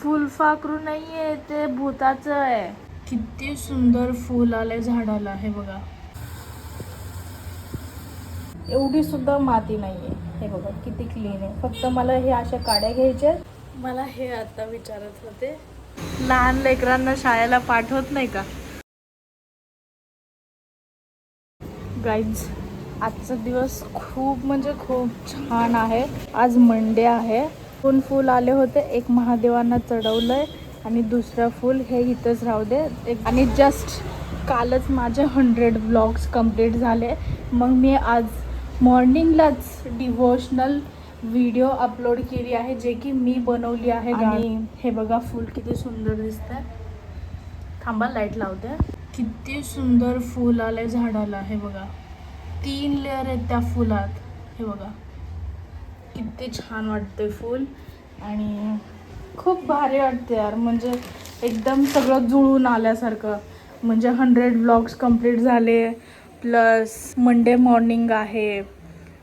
फुलपाखरू नाहीये, ते भूताचं आहे. किती सुंदर फूल आले झाडाला, हे बघा. एवढी सुद्धा माती नाहीये, हे बघा किती क्लीन आहे. फक्त मला हे अशा काड्या घ्यायच्या. मला हे आता विचारत होते, लहान लेकरांना शाळेला पाठवत नाही का? गाईज, आजचा दिवस खूप म्हणजे खूप छान आहे. आज मंडे आहे. 2 फूल आले होते, एक महादेवांना चढवलंय आणि दुसरं फूल हे इथंच राहू दे. आणि जस्ट कालच माझे 100 ब्लॉग्स कंप्लीट झाले. मग मी आज मॉर्निंगलाच डिवोशनल व्हिडिओ अपलोड केली आहे, जे की मी बनवली आहे. आणि हे बघा फूल किती सुंदर दिसतंय. थांबा, लाईट लावते. किती सुंदर फूल आले झाडाला, हे बघा. 3 लेअर आहेत त्या फुलात, हे बघा. किती छान वाटते फूल आणि खूप भारी वाटते यार. म्हणजे एकदम सगळं जुळून आल्यासारखं. म्हणजे 100 ब्लॉग्स कंप्लीट झाले, प्लस मंडे मॉर्निंग आहे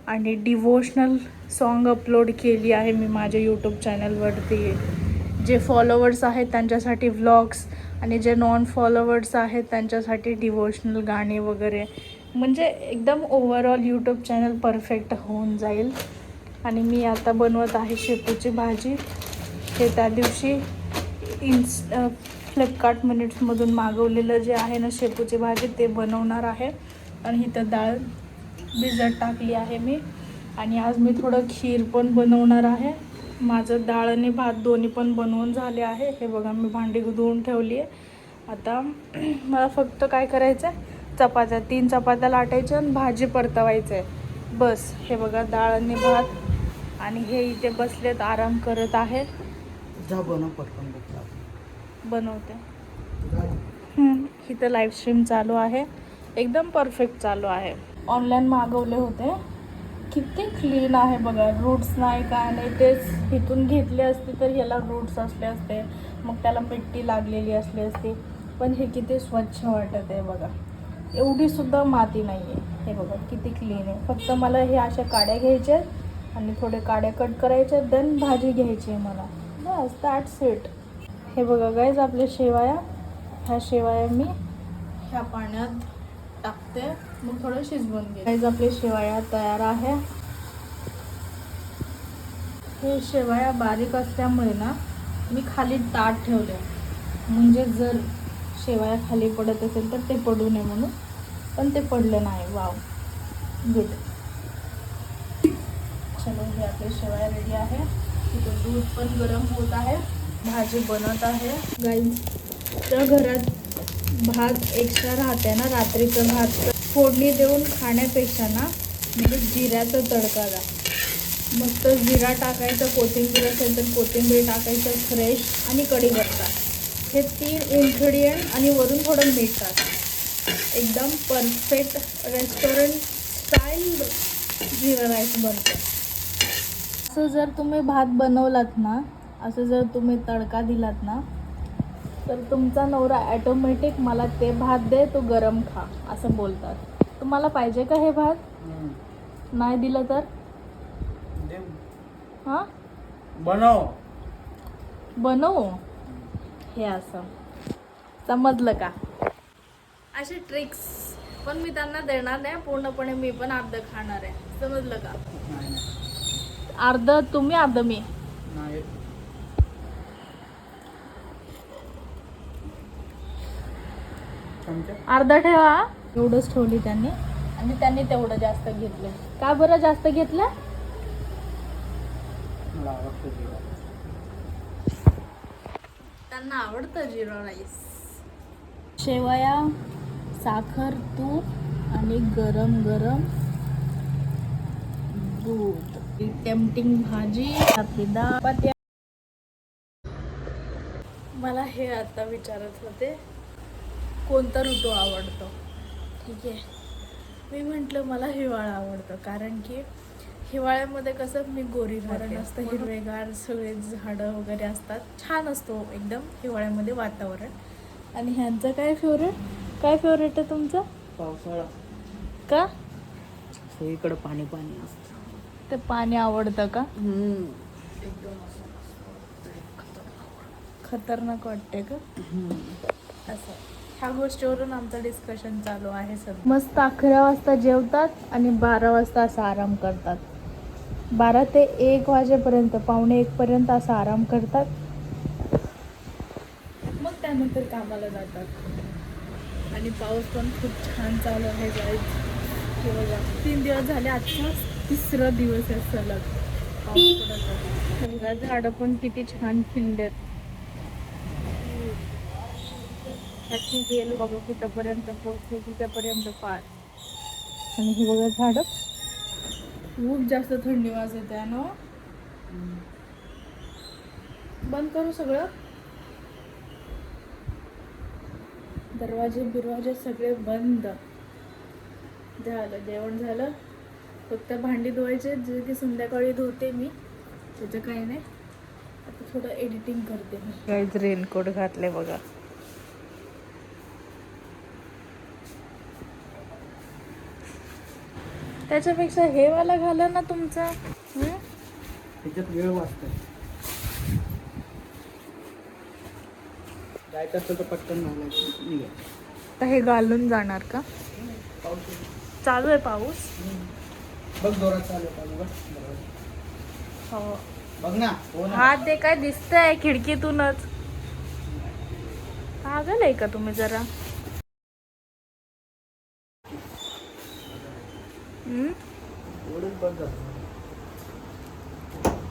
आणि डिवोशनल सॉन्ग अपलोड केली आहे मी माझ्या यूट्यूब चॅनलवरती. जे फॉलोवर्स आहेत त्यांच्यासाठी व्लॉग्स आणि जे नॉन फॉलोवर्स आहेत त्यांच्यासाठी डिवोशनल गाणे वगैरे. म्हणजे एकदम ओव्हरऑल यूट्यूब चॅनल परफेक्ट होऊन जाईल. आणि मी आता बनवत आहे शेपूची भाजी. हे त्या दिवशी फ्लिपकार्ट मिनिट्समधून मागवलेलं जे आहे ना शेपूची भाजी, ते बनवणार आहे. आणि इथं डाळ भिजत टाकली आहे मी. आणि आज मी थोडं खीर पण बनवणार आहे. माझं डाळ आणि भात दोन्ही पण बनवून झाले आहे. हे बघा, मी भांडी धुवून ठेवली आहे. आता मला फक्त काय करायचं आहे, चपात्या 3 चपात्या लाटायच्या आणि भाजी परतवायचं आहे, बस. हे बघा, डाळ आणि भात. आणि हे इथे बसलेत, आराम करत आहेत. बनवते. इथं लाईव्ह स्ट्रीम चालू आहे, एकदम परफेक्ट चालू आहे. ऑनलाईन मागवले होते. किती क्लीन आहे बघा, रूट्स नाही काय नाही. तेच इथून घेतले असते तर याला रूट्स असले असते, मग त्याला मिट्टी लागलेली असली असती. पण हे किती स्वच्छ वाटत आहे बघा. एवढी सुद्धा माती नाही आहे, हे बघा किती क्लीन आहे. फक्त मला हे अशा काड्या घ्यायच्या आणि थोडे काड्या कट करायच्या, देन भाजी घ्यायची आहे मला, बस. That's it. हे बघा गाईज, आपल्या शेवया. ह्या शेवया मी ह्या पाण्यात टाकते, मग थोडं शिजवून घे. गाईज, आपली शेवया तयार आहे. हे शेवया बारीक असल्यामुळे ना मी खाली ताट ठेवले, म्हणजे जर शेवया खाली पडत असेल तर ते पडू नये म्हणून. पण ते पडलं नाही. Wow, good. चलो, हे आपले शेवया रेडी आहे. तिथं दूध पण गरम होत आहे, भाजी बनत आहे. गाईज, त्या घरात भात एक्स्ट्रा राहते ना, रात्रीचं भात फोडणी देऊन खाण्यापेक्षा ना, म्हणजे जिऱ्याचा तडका द्या. मस्त जिरा टाकायचं, कोथिंबीर असेल तर कोथिंबीर टाकायचं फ्रेश, आणि कढीपत्ता. हे 3 इन्ग्रेडियंट आणि वरून थोडं मीठ टाका. एकदम परफेक्ट रेस्टॉरंट स्टाईल जिरा राईस बनतो. असं जर तुम्ही भात बनवलात ना, असं जर तुम्ही तडका दिलात ना, तर तुमचा नवरा ॲटोमॅटिक मला ते भात दे, तो गरम खा, असं बोलतात. तुम्हाला पाहिजे का हे भात? नाही दिलं तर हां बनव. हे असं समजलं का? असे ट्रिक्स पण मी त्यांना देणार नाही पूर्णपणे. मी पण अर्ध खाणार आहे, समजलं का? अर्ध तुम्ही, अर्ध मी. अर्धा ठेवा. एवढंच ठेवली त्यांनी, आणि त्यांनी तेवढं जास्त घेतलं. का बरं जास्त घेतलं? त्यांना आवडतं जिरा राईस. शेवया, साखर, तूप आणि गरम गरम दूध. टेम्पटिंग भाजी, आपली डाळ. मला हे आता विचारत होते, कोणता ऋतू आवडतो? ठीक आहे, मी म्हटलं मला हिवाळा आवडतं. कारण की हिवाळ्यामध्ये कसं मी गोरीपारण असतं, हिरवेगार सगळे झाडं वगैरे असतात, छान असतो एकदम हिवाळ्यामध्ये वातावरण. आणि ह्यांचं काय फेवरेट आहे तुमचं? पावसाळा. का? सगळीकडे पाणी पाणी असतं. ते पाणी आवडतं का? एकदम खतरनाक वाटते का असं. ह्या गोष्टीवरून आमचं डिस्कशन चालू आहे सर. मस्त 11 वाजता जेवतात आणि 12 वाजता असा आराम करतात. 12 ते 1 वाजेपर्यंत, पावणे 1 पर्यंत असा आराम करतात. मग त्यानंतर कामाला जातात. आणि पाऊस पण खूप छान चालू आहे गाईज. हे बघा 3 दिवस झाले, आजचा 3रा दिवस आहे सलग पाऊस पडत आहे. बघा झाडं पण किती छान खिंडेत. त्याची गेल बघा कुठंपर्यंत पोहोचते, तिथपर्यंत पार. आणि हे बघा झाडं खूप जास्त थंडी वाजत आहे ना. बंद करू सगळं, दरवाजे बिरवाजे सगळे बंद. झालं जेवण झालं, फक्त भांडी धुवायचे जे की संध्याकाळी धुते मी, त्याचं काही नाही. आता थोडं एडिटिंग करते मी. काहीच रेनकोट घातले बघा. त्याच्यापेक्षा हे वाला घाला ना तुमचा. त्याच्यात वेळ वाचतो. जायचं असेल तर पटकन घालायचं. तर हे घालून जाणार का? चालू आहे पाऊस. बघ जोरात चालू आहे. हो बघ ना. हा ते काय दिसतंय खिडकीतूनच. पागल आहे का तुम्ही जरा?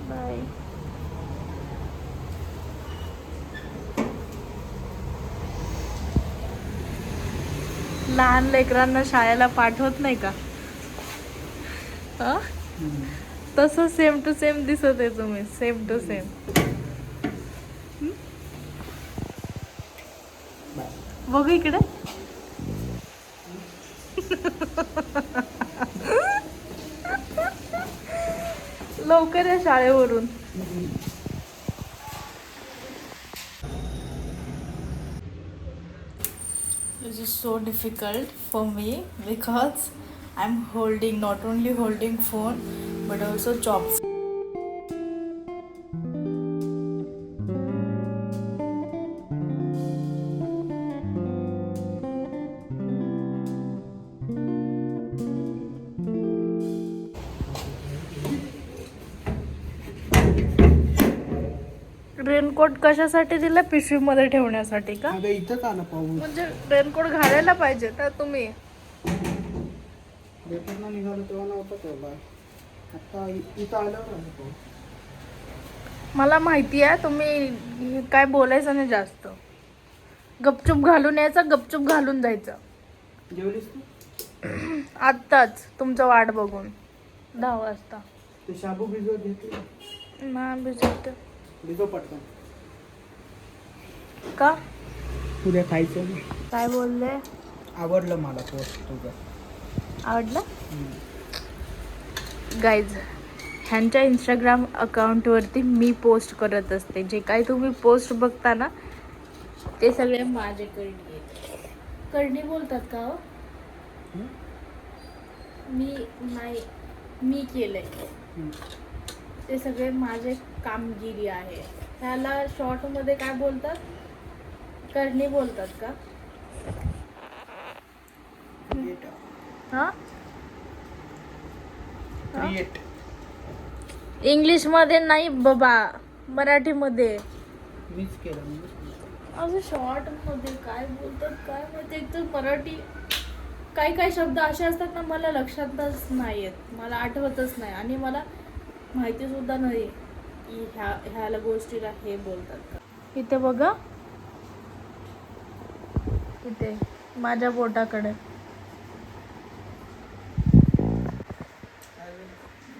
बाय. लहान लेकरांना शाळेला पाठवत नाही का? तसं सेम टू सेम दिसत आहे तुम्ही. Same to same. बघू इकडे. लवकर या शाळेवरून. This is so difficult for me because I'm holding, not only holding phone but also chopsticks. Raincoat कशासाठी दिला? पिशवीमध्ये ठेवण्यासाठी का? अगं इथंच आला पाऊस. म्हणजे रेनकोट घालायला पाहिजे तर तुम्ही. पेपरला निघालो तेव्हा नव्हता तेवढा. आता इथं आल्यावर आला पाऊस. मला माहिती आहे तुम्ही काय बोलायचं नाही जास्त. गपचूप घालून यायचं, गपचूप घालून जायचं. जेवलीस तू? आत्ताच तुमचं वाट बघून 10 वाजता. ते शाबू भिजवत घेतली ना भिजवते. भिजव पटकन. का? उद्या खायचं. काय बोलले? आवडलं मला पोस्ट तुझं. आवडलं? गाईज, ह्यांच्या इंस्टाग्राम अकाउंटवरती मी पोस्ट करत असते. जे काही तुम्ही पोस्ट बघता ना ते सगळे माझे करणी आहेत. करणी बोलतात का हो? मी नाही, मी केलंय. ते सगळे माझे कामगिरी आहे. त्याला शॉर्टमध्ये काय बोलतात? करणी बोलतात का? हा? क्रिएट. इंग्लिशमध्ये नाही बाबा, मराठीमध्ये. मीच केलं. असं शॉर्टमध्ये काय बोलतात काय माहिती. एक तर मराठी काही शब्द असे असतात ना मला लक्षातच नाही येत, मला आठवतच नाही. आणि मला माहिती सुद्धा नाही की ह्याला गोष्टीला हे बोलतात का. इथे बघा, इथे माझ्या बोटाकडे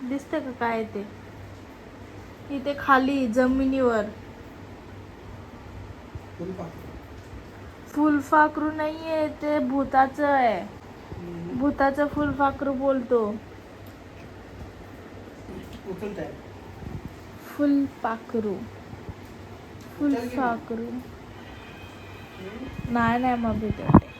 दिसते का काय ते? इथे खाली जमिनीवर. फुलपाखरू नाहीये ते, भूताचं आहे. भूताचं फुलपाखरू बोलतो. फुलपाखरू. फुलपाखरू नाही मग भीती वाटते.